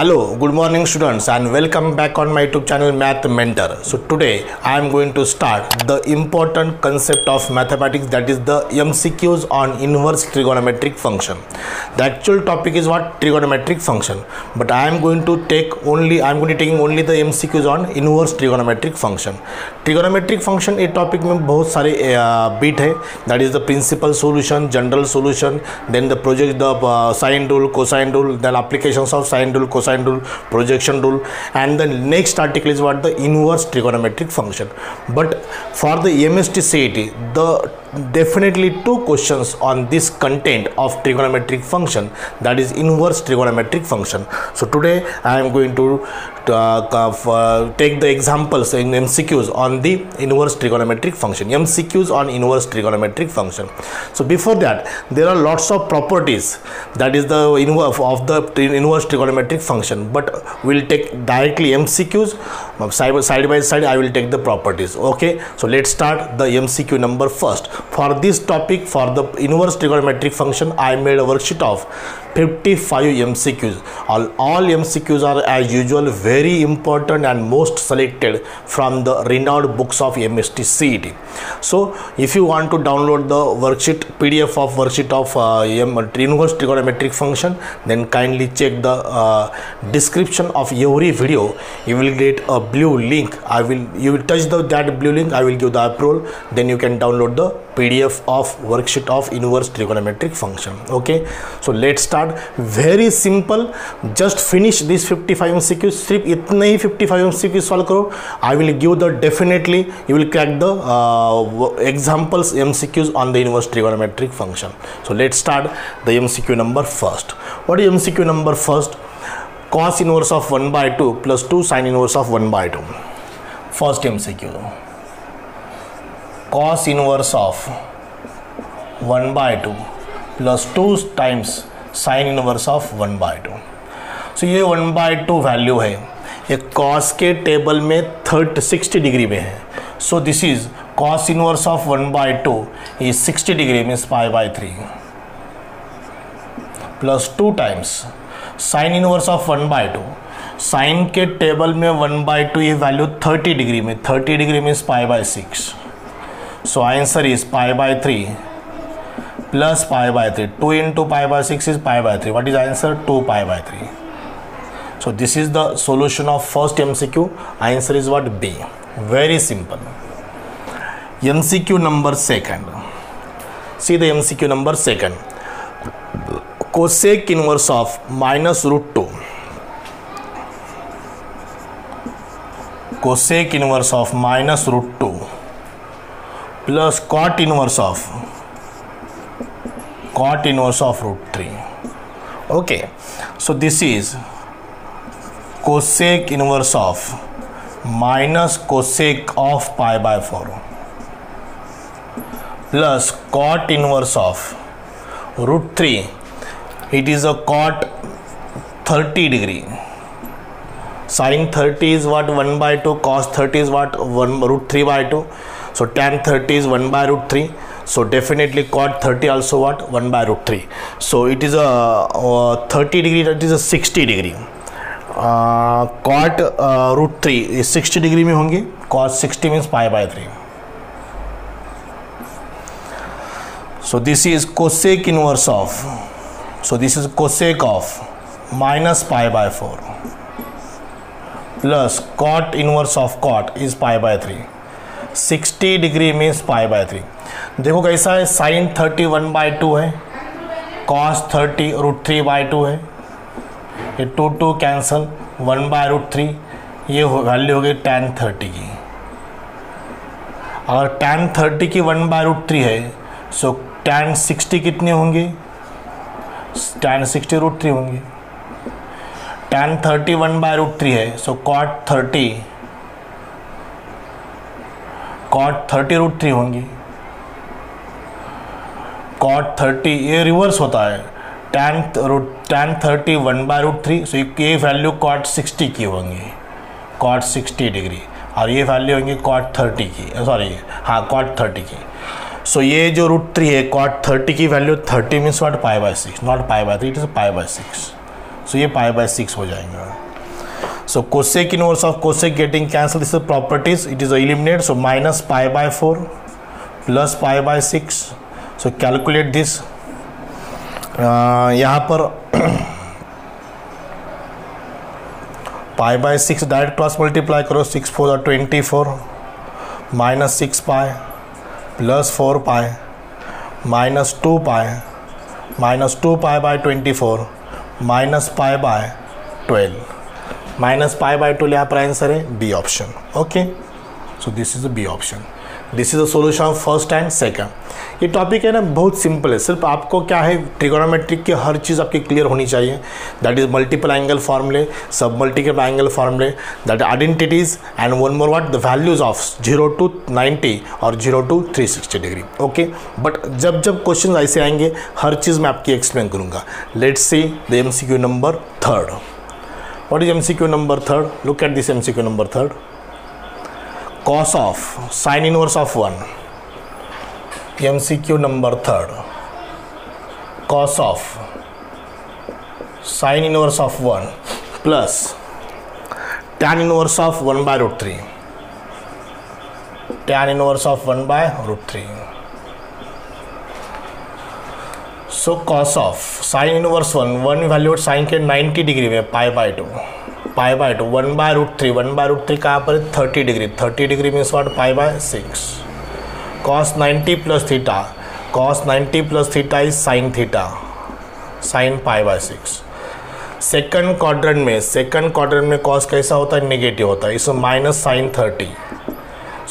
Hello, good morning students and welcome back on my YouTube channel Math Mentor. So today I am going to start the important concept of mathematics, that is the MCQs on inverse trigonometric function. The actual topic is what? Trigonometric function, but I am going to taking only the MCQs on inverse trigonometric function. Trigonometric function a topic में बहुत सारे beat है, that is the principal solution, general solution, then the project, the sine rule, cosine rule, then applications of sine rule, cosine rule, projection rule, and the next article is what? The inverse trigonometric function. But for the MST CET, the definitely two questions on this content of trigonometric function, that is inverse trigonometric function. So today I am going to take the examples in MCQs on the inverse trigonometric function. MCQs on inverse trigonometric function. So before that, there are lots of properties, that is the inverse of the inverse trigonometric function, but we'll take directly MCQs side by side. I will take the properties. Okay, so let's start the MCQ number first. For this topic, for the inverse trigonometric function, I made a worksheet of 55 MCQs. All MCQs are as usual very important and most selected from the renowned books of MST CET. So if you want to download the worksheet, PDF of worksheet of inverse trigonometric function, then kindly check the description of every video. You will get a blue link. You will touch that blue link. I will give the approval. Then you can download the PDF of worksheet of inverse trigonometric function. Okay, so let's start. Very simple. Just finish this 55 MCQs. सिर्फ इतने ही 55 MCQs solve करो. I will give the definitely you will crack the examples MCQs on the inverse trigonometric function. So let's start the MCQ number first. What is MCQ number first? Cos inverse of 1 by 2 plus 2 sin inverse of 1 by 2. First MCQ. Cos inverse of 1 by 2 plus 2 times sin inverse of 1 by 2. So ये 1 by 2 value है, ये cos के table में 60 degree में है. So this is cos inverse of 1 by 2 is 60 degree means pi by 3 plus 2 times sin inverse of 1 by 2. Sin के table में 1 by 2 ये वैल्यू 30 डिग्री में, 30 degree means pi by 6. So answer is pi by 3 plus pi by 3. 2 into pi by 6 is pi by 3. What is answer? 2 pi by 3. So this is the solution of first MCQ. Answer is what? B. Very simple. MCQ number second. See the MCQ number second. Cosec inverse of minus root 2. Cosec inverse of minus root 2 plus cot inverse of root 3. Okay, so this is cosec inverse of minus cosec of pi by 4 plus cot inverse of root 3. It is a cot 30 degree. Sin 30 is what? 1 by 2. Cos 30 is what? Root 3 by 2. So tan 30 is 1 by root 3. So definitely cot 30 also what? 1 by root 3. So it is a 30 degree, that is a 60 degree. Cot root 3 is 60 degree में होंगे. Cos 60 means pi by 3. So this is cosec inverse of. So this is cosec of minus pi by 4 plus cot inverse of cot is pi by 3. 60 degree means pi by 3. देखो कैसा है, sign 30 1 by 2 है, cos 30 root 3 by 2 है, ये 2 cancel, 1 by root 3, ये value हो गई tan 30 की. अगर tan 30 की 1 by root 3 है, सो tan 60 कितने होंगे? tan 60 रूट 3 होंगे. tan 30 1 by root 3 है, सो cot 30 रूट 3 होंगी. cot 30 ये रिवर्स होता है, tan 30 1 by root 3, सो ये वैल्यू cot 60 की होंगी, cot 60 डिग्री, और ये वैल्यू होंगी cot 30 की, सॉरी हाँ cot 30 की. सो ये जो √3 है cot 30 की value 30 means what? Pi by 6, not pi by 3, it is pi by 6. So ये पाई बाय 6 हो जाएगा. So cosec inverse of cosec getting cancel, this is properties, it is eliminate. So minus pi by 4 plus pi by 6. So calculate this. यहाँ पर pi by 6 direct cross multiply करो, 6 4 24 minus 6 pi plus 4 pi minus 2 pi minus 2 pi by 24 minus pi by 12 minus pi by 12. यहाँ पर answer है B option. Okay, so this is the B option. This is the solution of first and second. ये topic है ना बहुत simple है, सिर्फ आपको क्या है ट्रिगोनोमेट्रिक की हर चीज़ आपकी क्लियर होनी चाहिए. दैट इज मल्टीपल एंगल फॉर्मूले, सब मल्टीपल एंगल फॉर्मूले, that identities and one more what the values of 0 to 90 और 0 to 360 डिग्री. ओके, बट जब जब क्वेश्चन ऐसे आएंगे हर चीज़ मैं आपकी एक्सप्लेन करूँगा. Let's see the MCQ number 3. What is MCQ number 3? Look at this MCQ number 3. cos of sin inverse of 1. MCQ number 3. cos of sin inverse of 1 plus tan inverse of 1 by root 3. tan inverse of 1 by root 3. So cos of sin inverse 1 value sine के 90 degree में pi by 2 1 by root 3. 1 by root 3 कहाँ पर 30 degree. 30 degree means what pi by 6. cos 90 plus theta. cos 90 plus theta is sin theta. sin pi by 6. Second quadrant में cos कैसा होता है? Negative होता है. इसमें minus sine 30.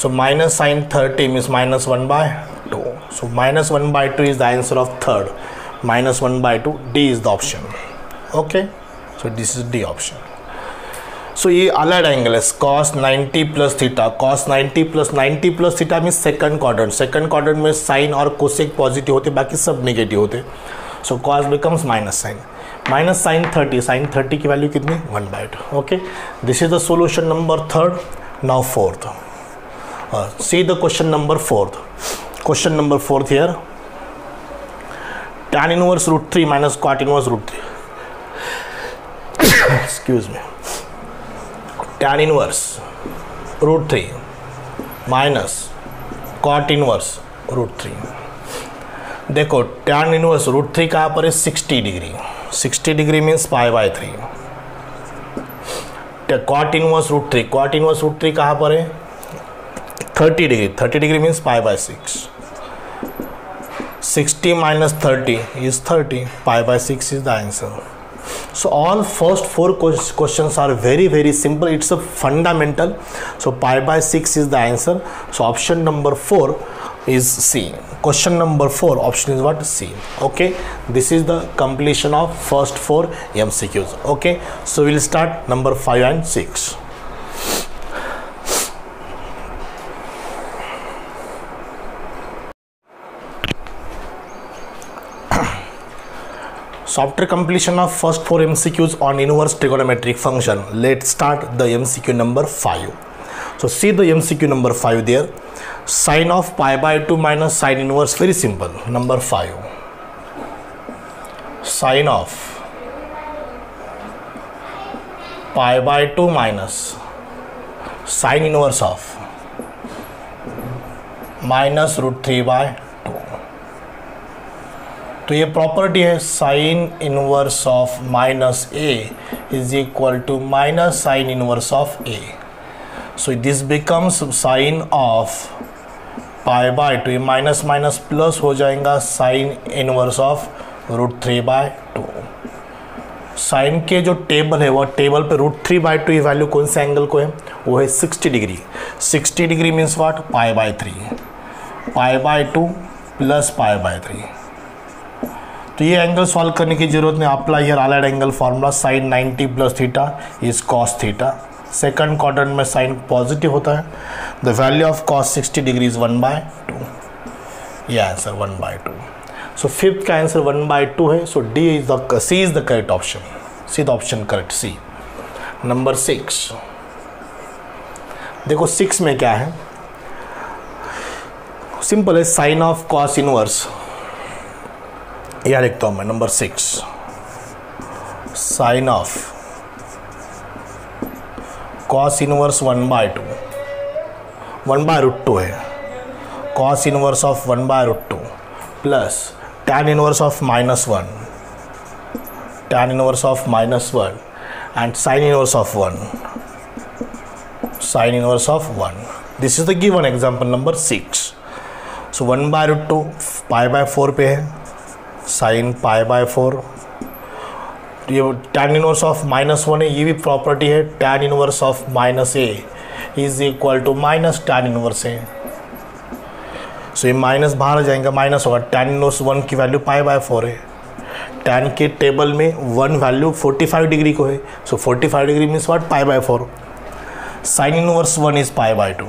So minus sine 30 means minus 1 by 2. So minus 1 by 2 is the answer of third. Minus 1 by 2, D is the option. Okay, so this is D option. So ये allied angle है cos 90 plus theta. cos 90 plus theta mean second quadrant में sine और cosec positive होते, बाकी सब negative होते. So cos becomes minus sine 30. Sine 30 की value कितनी? 1 by 2. Okay, this is the solution number 3. Now 4th. See the question number 4th. Question number 4th here. tan inverse root 3 minus cot inverse root 3. Excuse me. tan inverse root 3 minus cot inverse root 3. देखो tan inverse root 3 कहाँ पर है? 60 degree. 60 degree means pi by 3. cot inverse root 3 कहाँ पर है? 30 degree. 30 degree means pi by 6. 60 minus 30 is 30. Pi by 6 is the answer. So all first 4 questions are very simple. It's a fundamental. So pi by 6 is the answer. So option number 4 is C. Question number 4 option is what? C. Okay, this is the completion of first 4 MCQs. Okay, so we'll start number 5 and 6. So after completion of first 4 MCQs on inverse trigonometric function, let's start the MCQ number 5. So see the MCQ number 5 there. Sine of pi by 2 minus sine inverse, very simple. Number 5. Sine of pi by 2 minus sine inverse of minus root 3 by 2. तो ये property है sine inverse of minus A is equal to minus sine inverse of A. So this becomes sine of pi by 2. Minus minus plus हो जाएगा sine inverse of root 3 by 2. Sine के जो table है वो table पे root 3 by 2 ये value कौन से एंगल को है? वो है 60 degree. 60 degree means what? Pi by 3. Pi by 2 plus pi by 3. तो ये एंगल सॉल्व करने की जरूरत नहीं. Apply here allied angle formula. Sine 90 plus theta is cos theta. Second quadrant में साइन पॉजिटिव होता है. The value of cos 60 degree is 1 by 2. ये आंसर 1 by 2. सो फिफ्थ का आंसर 1 by 2 है. सो D is the C is the correct option. C the option correct. C. Number 6. देखो 6 में क्या है? सिंपल है. साइन ऑफ कॉस इनवर्स, यह लिखता हूं मैं. Number 6 sine of cos inverse 1/2, 1/√2 है, cos inverse of 1/√2 plus tan inverse of -1, tan inverse of -1 and sin inverse of 1, sin inverse of 1. This is the given example number 6. So 1/√2 π/4 पे है, sin π/4, ये tan inverse of -1 है, ये भी property है, tan inverse of -a is equal to minus tan inverse a. So ये minus बाहर आ जाएगा, माइनस होगा, tan इनवर्स 1 की वैल्यू π/4 है, tan के टेबल में 1 वैल्यू 45 डिग्री को है, so 45 degree means what, π/4. Sine inverse 1 is π/2,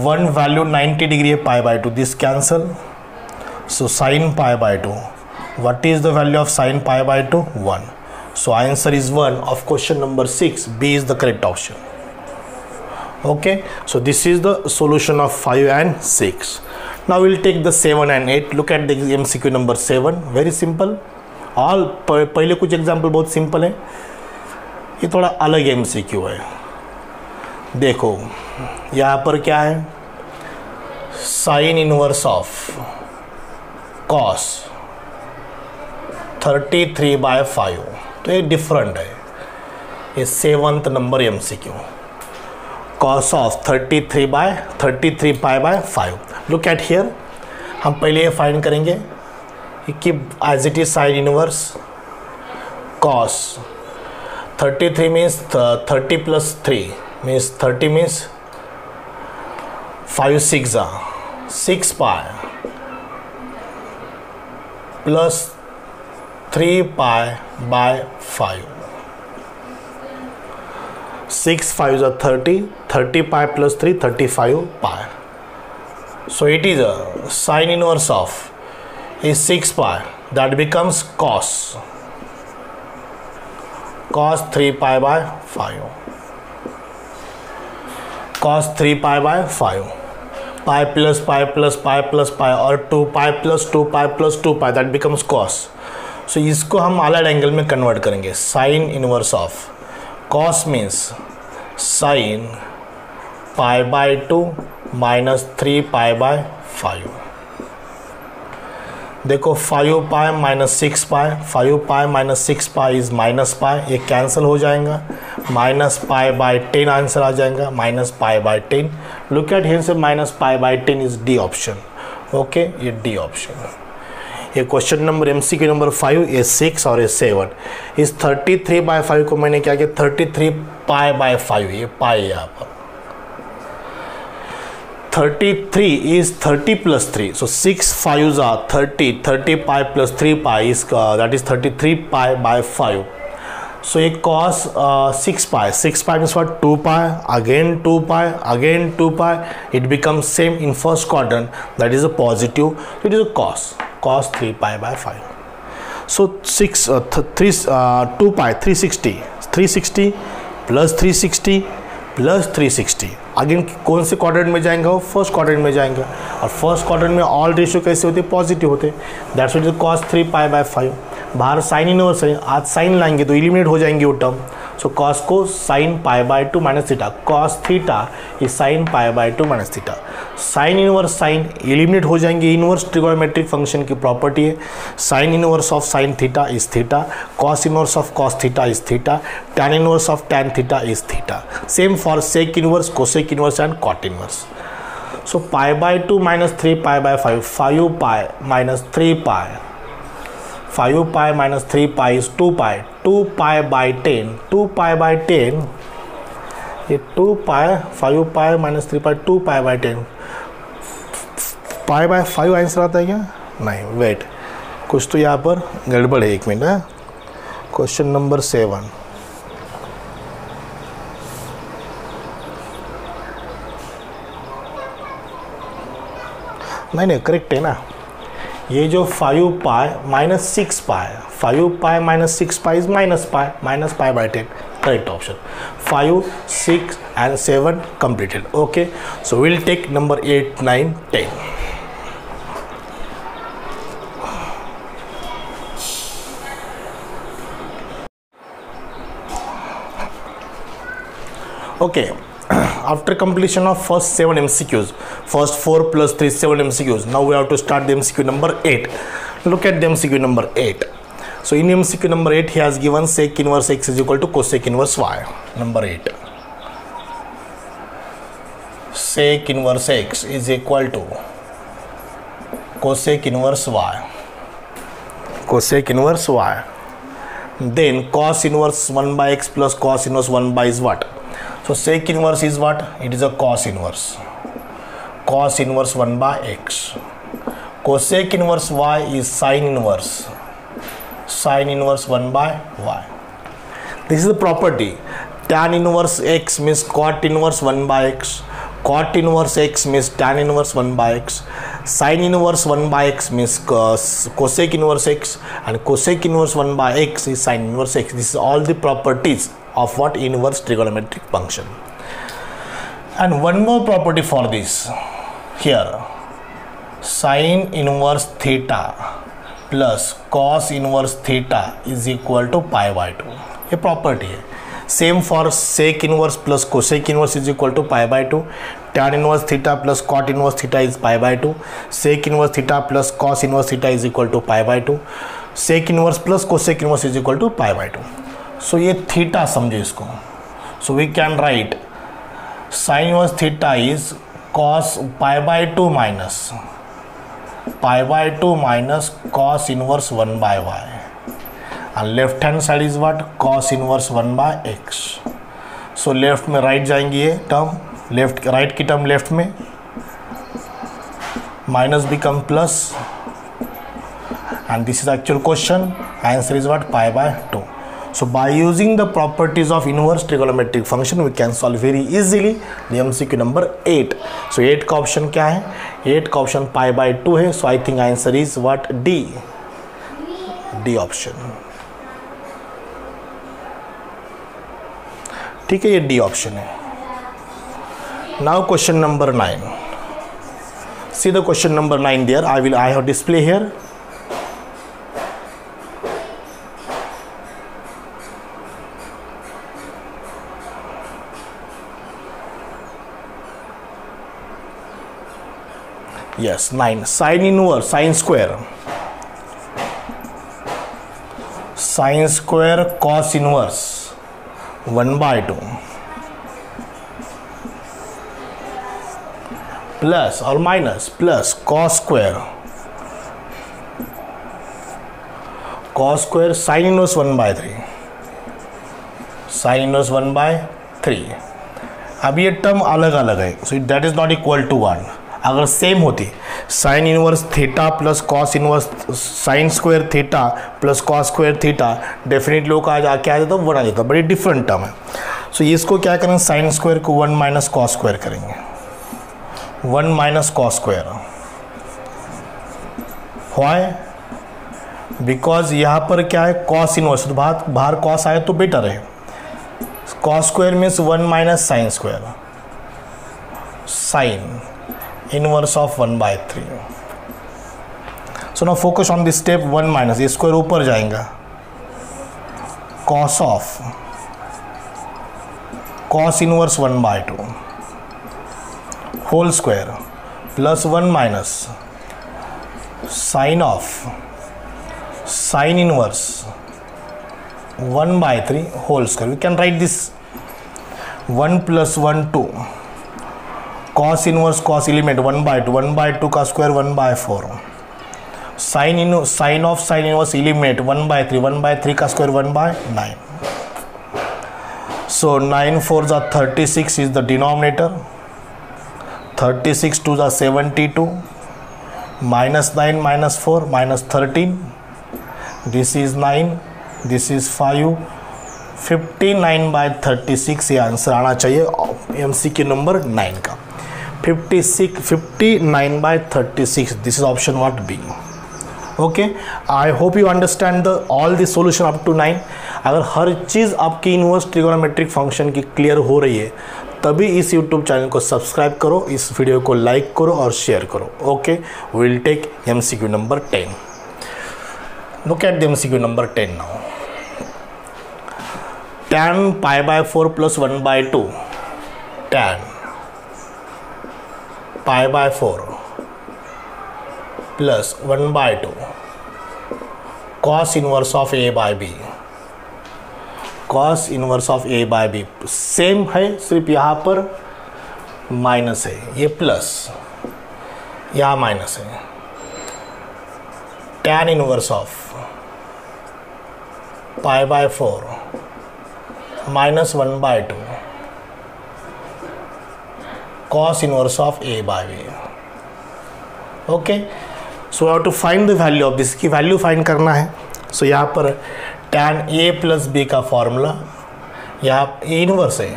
1 value 90 degree है, π/2, this cancel, so sine π/2. What is the value of sin π/2? 1. So answer is 1 of question number 6. B is the correct option. Okay, so this is the solution of 5 and 6. Now we'll take the 7 and 8. Look at the MCQ number 7. Very simple. All पहले कुछ example बहुत simple है, ये थोड़ा अलग MCQ है. देखो यहाँ पर क्या है, साइन इनवर्स ऑफ कॉस 33/5, तो ये डिफरेंट है, ये 7th number MCQ, cos of 33 π/5. Look at here, हम पहले ये फाइंड करेंगे कि as it is sine inverse cos 33 means 30 + 3 means 30 means 5 6 6 π plus 3 π/5. 6 5s are 30 π plus 3 35 π. So it is a sin inverse of is 6 π, that becomes cos 3 π/5, cos 3 π/5, pi plus pi plus pi plus pi और 2 pi plus 2 pi plus 2 pi, that becomes cos. So इसको हम अलग angle में convert करेंगे, sine inverse of cos means sine π/2 minus 3 π/5. देखो 5 π minus 6 π, 5 π minus 6 π is minus π, ये cancel हो जाएगा, माइनस π/10 आंसर आ जाएगा, माइनस π/10. लुक एट हियर से minus π/10 is D option. Okay, ये डी ऑप्शन. ये क्वेश्चन नंबर MCQ नंबर 5, ये 6 और ये 7. इस 33/5 को मैंने क्या किया, 33 π/5, ये पाई है यहाँ पर. 33 is 30 plus 3, so 6 5s are 30 pi plus 3 pi is that is 33 π/5. So ये cos 6 pi means what, 2 pi, again 2 pi, again 2 pi, it becomes same in first quadrant, that is a positive, so it is a cos 3 π/5. So 2 pi 360 plus 360 plus 360, again कौन से quadrant में जाएंगे, वो first quadrant में जाएंगे, और first quadrant में all ratio कैसे होते हैं, पॉजिटिव होते हैं, दैट्स व्हाट इज cos 3 π/5. बाहर साइन इनवर्स है, आज साइन लाएंगे तो एलिमिनेट हो जाएंगे वो टर्म, सो cos को sine π/2 minus theta, cos theta is sine π/2 minus theta. Sine inverse sine eliminate हो जाएंगे, इनवर्स ट्रिगोनोमेट्रिक फंक्शन की प्रॉपर्टी है, sine inverse of sine theta is theta, cos inverse of cos theta is theta, tan inverse of tan theta is theta. Same for sec inverse, cosec inverse and cot inverse. So π/2 minus 3 π/5, 5 pi minus 3 pi, 5 pi minus 3 pi is 2 pi, 2 pi/10, 2 pi/10, ये 2 pi, 5 pi minus 3 pi, 2 pi/10, π/5 answer आता है क्या, नहीं, wait, कुछ तो यहाँ पर गड़बड़ है, एक मिनट है. क्वेश्चन नंबर 7, नहीं करेक्ट है ना, ये जो 5 pi minus 6 pi, 5 pi minus 6 pi is minus π/10, correct option. 5 6 and 7 completed. Okay, so we'll take number 8 9 10. Okay. After completion of first 7 MCQs, first 4 plus 3 7 MCQs, now we have to start the MCQ number 8. Look at the MCQ number 8. So in MCQ number 8 he has given sec inverse x is equal to cosec inverse y. Number 8, sec inverse x is equal to cosec inverse y, cosec inverse y. Then cos inverse 1 by x plus cos inverse 1 by is what? So sec inverse is what? It is a cos inverse. Cos inverse 1 by x. Cosec inverse y is sin inverse. Sin inverse 1 by y. This is the property. Tan inverse x means cot inverse 1 by x. Cot inverse x means tan inverse 1 by x. Sin inverse 1 by x means cosec inverse x, and cosec inverse 1 by x is sin inverse x. This is all the properties of what? Inverse trigonometric function. And one more property for this here, sin inverse theta plus cos inverse theta is equal to pi by 2. ये property है. Same for sec inverse plus cosec inverse is equal to pi by 2. Tan inverse theta plus cot inverse theta is pi by 2. Sec inverse theta plus cos inverse theta is equal to pi by 2. Sec inverse plus cosec inverse is equal to pi by 2. So ये theta समझो इसको. So we can write sin inverse theta is cos pi by 2 minus cos inverse 1 by y, and left hand side is what? Cos inverse 1 by x. So left में right जाएंगी ये term, left right की term left में, minus become plus, and this is actual question. Answer is what? Pi by 2. So by using the properties of inverse trigonometric function we can solve very easily the MCQ number 8. So 8 का option क्या है? 8 का option pi by 2 है. So I think answer is what? D. D option. ठीक है, ये D option है. Now question number 9. See the question number 9 there. I have display here. Yes, 9. Sin inverse, sin square cos inverse 1 by 2 plus or minus plus cos square sin inverse 1 by 3, sin inverse 1 by 3. अब ये term अलग अलग है, so that is not equal to 1. अगर same होती sine inverse theta plus cos inverse sine square theta plus cos square theta definitely लोग आ जाता one आ जाता, बड़ी डिफरेंट टर्म है. सो इसको क्या करेंगे? साइन स्क्वायर को 1 माइनस कॉस स्क्वायर करेंगे. 1 minus cos square. Why? Because यहाँ पर क्या है? कॉस इनवर्स, तो बाहर कॉस आए तो बेटर है. Cos square means 1 minus sine square, sine inverse of 1 by 3. So now focus on this step 1 minus, ये स्क्वायर ऊपर जाएगा, cos of cos inverse 1 by 2 whole square plus 1 minus sin of sin inverse 1 by 3 whole square. We can write this 1 plus 1 2 cos inverse cos element 1 by 2 का square 1 by 4, sin of sin inverse element 1 by 3 का square 1 by 9. So 9 4s are 36 is the denominator, 36 2s are 72, minus 9 minus 4 minus 13, this is 9, this is 5, 59 by 36 ये answer आना चाहिए MCQ number 9 का. 59 by 36. This is option what? B. Okay. I hope you understand all the solution up to 9. अगर हर चीज़ आपकी inverse trigonometric function की clear हो रही है तभी इस YouTube चैनल को सब्सक्राइब करो, इस वीडियो को लाइक करो और शेयर करो. Okay, will take MCQ number 10. Look at the MCQ number 10 now. Tan pi by 4 plus 1 by 2 tan pi by 4 plus 1/2 cos inverse of a by b, cos inverse of a by b same है, सिर्फ यहाँ पर minus है, ये plus, यहाँ minus है, tan inverse of pi by 4 minus 1/2 cos inverse of a by b. Okay, so have to find the value of this, की वैल्यू फाइंड करना है. सो यहाँ पर tan a प्लस b का फॉर्मूला, यहाँ इनवर्स है,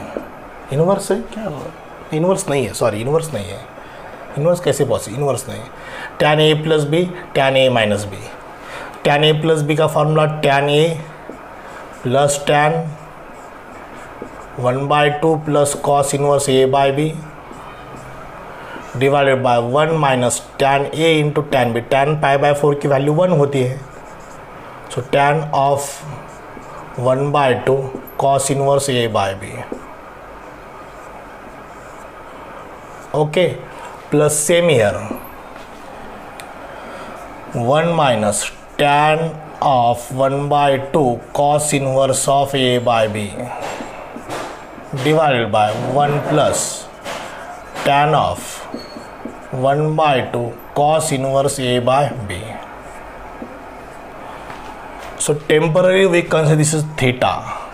इनवर्स है क्या, इनवर्स नहीं है, सॉरी इनवर्स नहीं है, इनवर्स कैसे पॉसिबल, इनवर्स नहीं है. tan a plus b, tan a minus b, tan a plus b का formula tan a plus tan 1/2 plus cos inverse a by b divided by 1 minus tan a into tan b. tan pi by 4 की value 1 होती है, so tan of 1/2 cos inverse a by b. Okay, plus same here 1 minus tan of 1/2 cos inverse of a by b divided by 1 plus tan of 1/2 cos inverse a by b. So temporary we consider this is theta,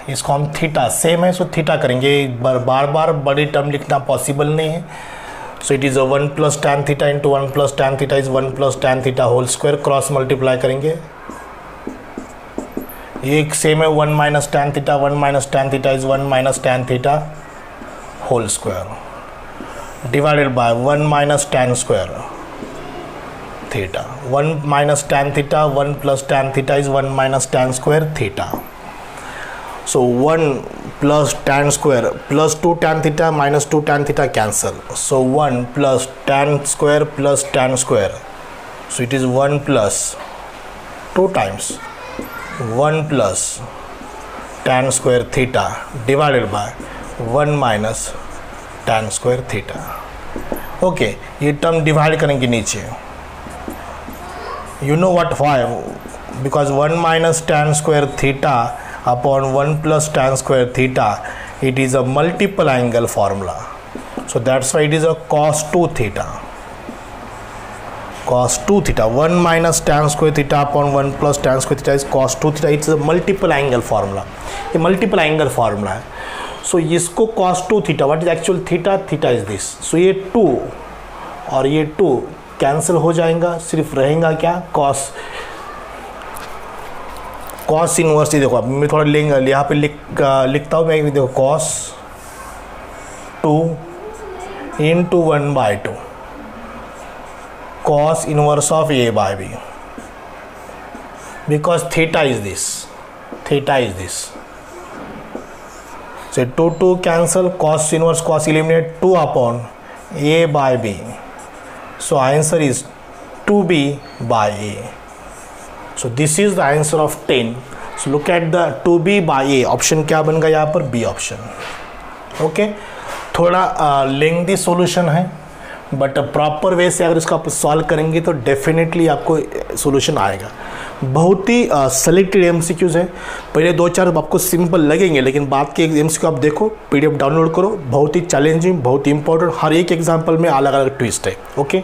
इसको हम theta same है, so theta करेंगे, बार बार बड़ी term लिखना possible नहीं है. So it is 1 plus tan theta into 1 plus tan theta is 1 plus tan theta whole square, cross multiply करेंगे, ये सेम है 1 minus tan theta, 1 minus tan theta is 1 minus tan theta whole square divided by 1 minus tan square theta, 1 minus tan theta, 1 plus tan theta is 1 minus tan square theta. So 1 plus tan square plus 2 tan theta minus 2 tan theta cancel, so 1 plus tan square plus tan square, so it is 1 plus 2 times 1 plus tan square theta divided by 1 minus tan square theta. Okay, ये term divide करेंगे नीचे, you know what, why, because 1 minus tan square theta upon 1 plus tan square theta, it is a multiple angle formula, so that's why it is a cos 2 theta, cos 2 theta, 1 minus tan square theta upon 1 plus tan square theta is cos 2 theta, it's a multiple angle formula, ये multiple angle formula है. So इसको cos 2 theta, what is actual theta, theta is this, so ये 2 और ये 2 cancel हो जाएगा, सिर्फ रहेगा क्या, cos इनवर्स. देखो अब मैं थोड़ा यहाँ पे लिखता हूँ मैं, देखो cos 2 into 1/2 cos inverse of a by b, because theta is this, theta is this. So 2 cancel, cos inverse cos eliminate, 2 upon a by b. So answer is 2b by a. So this is the answer of 10. So look at the 2b by a. Option क्या बन गया यहाँ पर, B option. Okay, थोड़ा lengthy solution है, but proper way से अगर इसको आप सॉल्व करेंगे तो डेफिनेटली आपको सॉल्यूशन आएगा. बहुत ही सेलेक्टेड एमसीक्यूज है, पहले 2-4 आपको सिंपल लगेंगे, लेकिन बाद के एमसीक्यू आप देखो, पीडीएफ डाउनलोड करो, बहुत ही चैलेंजिंग, बहुत ही इंपॉर्टेंट, हर एक एग्जाम्पल में अलग अलग ट्विस्ट है. Okay,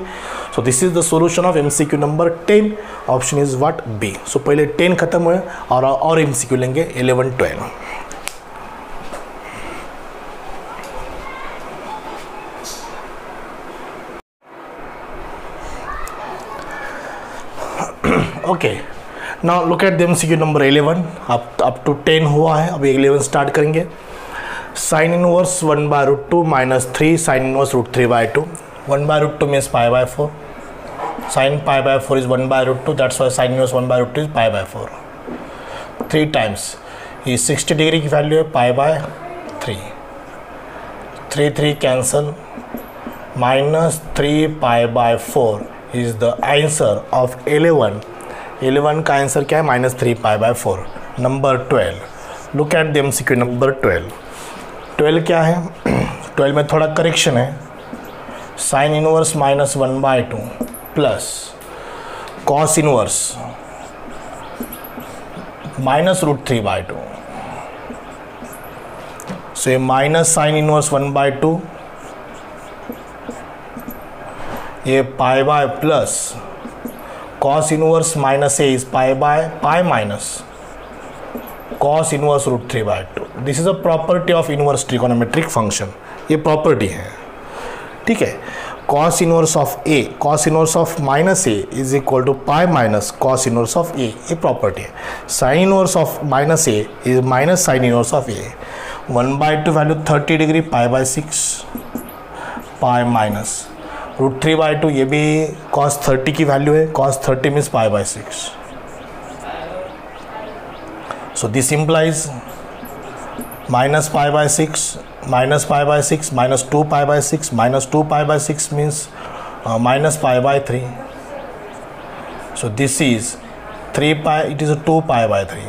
so this is the solution of MCQ number 10. Option is what, B. So पहले 10 खत्म हुए और एमसीक्यू लेंगे 11-12. Okay, now look at the MCQ number 11. Up to 10 हुआ है, अब 11 स्टार्ट करेंगे. Sine inverse 1/√2 minus 3 sine inverse √3/2. 1/√2 means π/4. Sine π/4 is 1/√2, that's why sine inverse 1/√2 is π/4. 3 times ये 60 डिग्री की वैल्यू है, π/3. 3 cancel, minus 3 π/4 is the answer of 11. 11 का answer क्या है, -3 π/4. Number 12, look at the MCQ number 12. 12 क्या है, 12 में थोड़ा करेक्शन है, sine inverse -1/2 plus cos inverse -√3/2. So ये माइनस साइन इनवर्स 1/2, ये pi by plus cos inverse minus A is pi by pi minus cos inverse √3/2. This is a property of inverse trigonometric function. ये property है, ठीक है. Cos inverse of A, cos inverse of minus A is equal to pi minus cos inverse of A, ये property है. Sine inverse of minus A is minus sine inverse of A. 1/2 value 30 degree, pi by 6 pi minus √3/2, ये भी cos 30 की value है. cos 30 means pi by 6. So this implies minus pi by 6 minus pi by 6 minus 2 pi by 6 minus 2 pi by 6 means minus pi by 3. So this is 3 pi, it is a 2 pi by 3.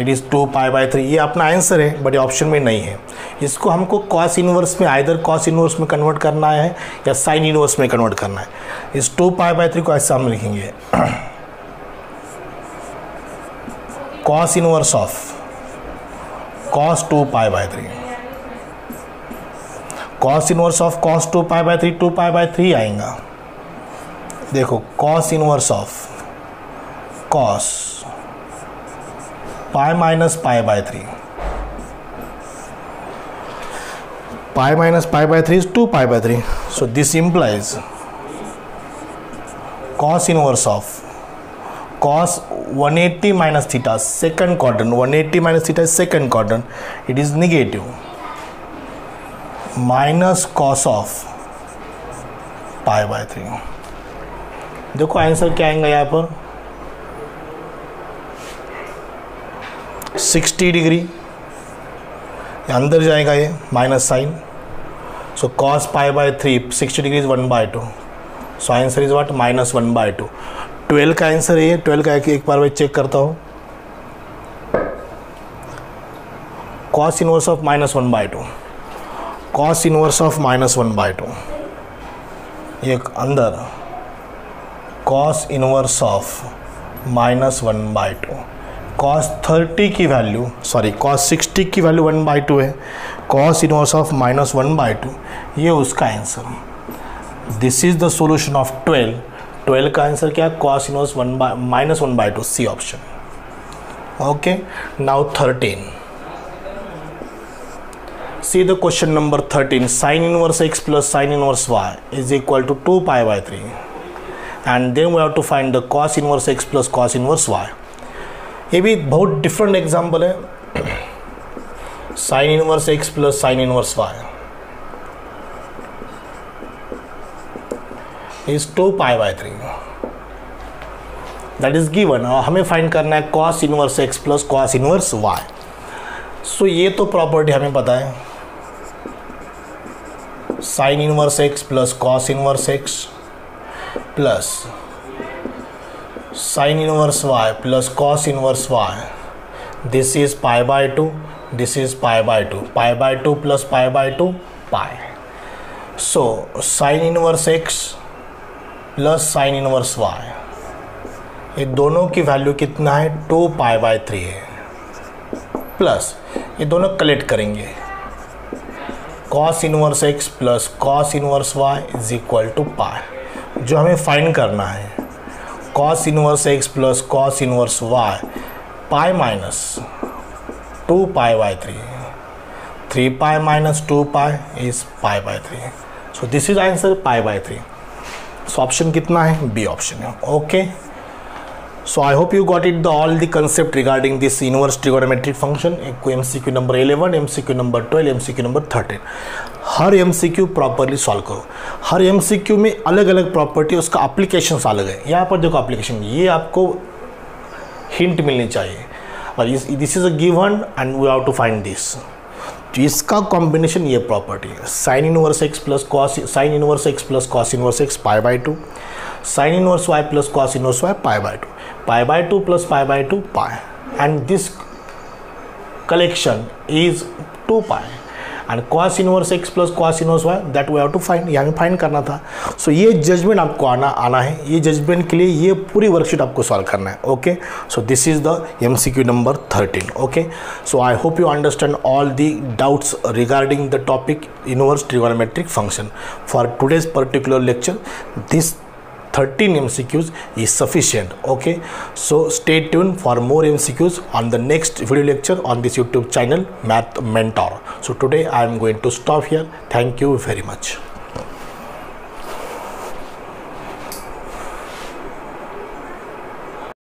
It is 2 pi by 3. ये अपना answer है, but ये option में नहीं है. इसको हमको cos inverse में, आइदर cos इनवर्स में कन्वर्ट करना है या sin इनवर्स में कन्वर्ट करना है. इस 2 pi by 3 को ऐसा हम लिखेंगे cos inverse of cos 2 pi by 3. cos inverse of cos 2 pi by 3 2 pi by 3 आएगा. देखो cos inverse of cos pi minus pi by 3, pi minus pi by 3 is 2 pi by 3. So this implies cos inverse of cos 180 minus theta second quadrant, 180 minus theta is second quadrant, it is negative, minus cos of pi by 3. देखो answer क्या आएगा यहाँ पर 60 degree, अंदर जाएगा ये minus sine. So cos pi by 3 60 degree is 1/2. So answer is what -1/2. 12 का answer है ये. 12 का एक बार मैं चेक करता हूँ. cos inverse of -1/2, cos inverse of -1/2, ये अंदर cos इनवर्स ऑफ -1/2. cos 30 की वैल्यू, सॉरी cos 60 की वैल्यू 1/2 है. cos इनवर्स ऑफ -1/2, ये उसका आंसर. This is the solution of 12. 12 का आंसर क्या है cos inverse -1/2, C option. Okay, now 13. See the question number 13. Sine inverse x plus sine inverse y is equal to 2 pi by 3 and then we have to find the cos inverse x plus cos inverse y. ये भी बहुत different example है. Sine inverse x plus sine inverse y is 2 pi by 3. That is given. हमें find करना है cos inverse x plus cos inverse y. सो ये तो property हमें पता है. Sine inverse x plus cos inverse x plus sine inverse y plus cos inverse y. This is pi by 2, this is pi by 2, pi by 2 plus pi by 2 pi. So sine inverse x plus sine inverse y, ये दोनों की value कितना है 2 pi by 3 है. Plus ये दोनों collect करेंगे. cos inverse x plus cos inverse y is equal to pi. जो हमें फाइंड करना है cos inverse x plus cos inverse y, pi minus 2 pi by 3, 3 pi minus 2 pi is pi by 3. So this is answer pi by 3. So option कितना है, B option है. Okay, so I hope you got it all the concept regarding this inverse trigonometric function. MCQ number 11, MCQ number 12, MCQ number 13. Her MCQ properly solve करो. हर MCQ में अलग अलग property, उसका application अलग है. यहाँ पर देखो एप्लीकेशन, ये आपको हिंट मिलनी चाहिए. और this is a given and we have to find this. तो इसका कॉम्बिनेशन ये प्रॉपर्टी है. Sine inverse x plus cos, sine inverse x plus cos inverse x pi by 2, sine inverse y plus cos inverse y pi by 2, pi by 2 plus pi by 2 pi. And this collection is 2 pi and cos inverse x plus cos inverse y that we have to find, ये हमें find करना था. सो ये judgement आपको आना है. ये judgement के लिए ये पूरी वर्कशीट आपको सॉल्व करना है. Okay, so this is the MCQ number 13. Okay, so I hope you understand all the doubts regarding the topic inverse trigonometric function. For today's particular lecture, this 13 MCQs is sufficient. Okay, so stay tuned for more MCQs on the next video lecture on this YouTube channel Math Mentor. So today I am going to stop here. Thank you very much.